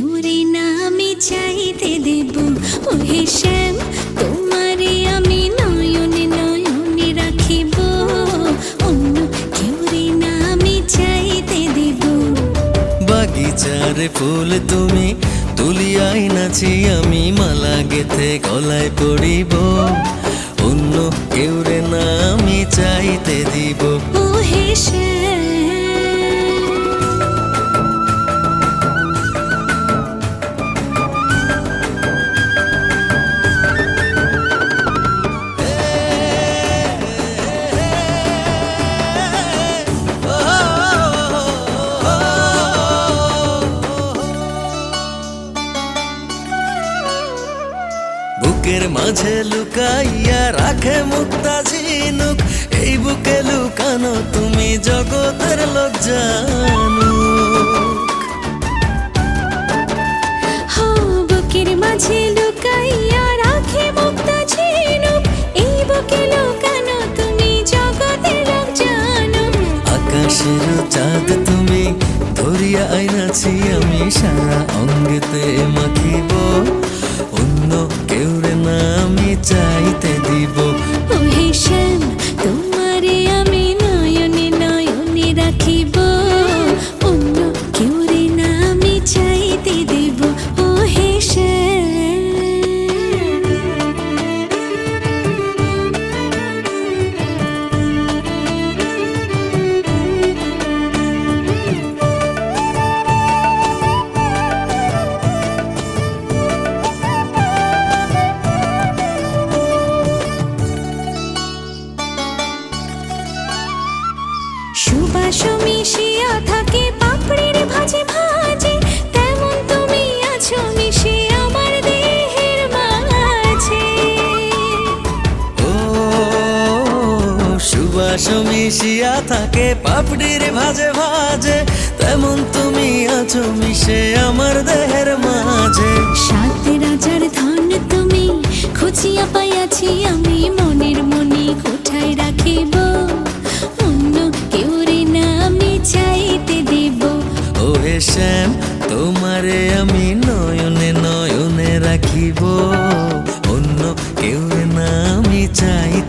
কেউ রে না আমি চাইতে দেব। ওহে শ্যাম, তোমারে আমি নয়নে নয়নে রাখিব, অন্য কেউ রে না আমি চাইতে দেব। বাগিচার ফুল তুমি তুলিয়াই নাছি, আমি মালা গেথে গলায় পড়িব, অন্য কেউ রে না আমি চাইতে দিব। ওহে শ্যাম, বুকের মাঝে লুকাইয়া রাখে মুক্তা ঝিনুক, এই বুকে লুকানো তুমি জগতের লোক জানুক। বুকের মাঝে লুকাইয়া রাখে মুক্তা ঝিনুক, এই বুকে লুকানো তুমি জগতের লোক জানো। আকাশের চাঁদ তুমি ধরিয়া আইনাছি, আমি সারা অঙ্গেতে মাখিব, অন্য কেউ রে না আমি চাইতে দিব। ওহে শ্যাম, তোমারে আমি নয়নে নয়নে রাখিব, অন্য কেউ রে না আমি চাইতে দেব। ওহে শ্যাম, সুবাস মিশিয়া থাকে পাপড়ির ভাজে ভাজে, তেমন তুমি আছো মিশে আমার দেহের মাঝে। ও সুবাস মিশিয়া থাকে পাপড়ির ভাজে ভাজে, তেমন তুমি আছো মিশে আমার দেহের মাঝে। সাত রাজার ধন তুমি খুঁজিয়া পাইয়াছি, আমি মনের মনি কোঠায় রাখিব, অন্য কেউ রে না আমি চাইতে দেব। ওহে শ্যাম, তোমারে আমি নয়নে নয়নে রাখিব, অন্য কেউ রে না আমি চাইতে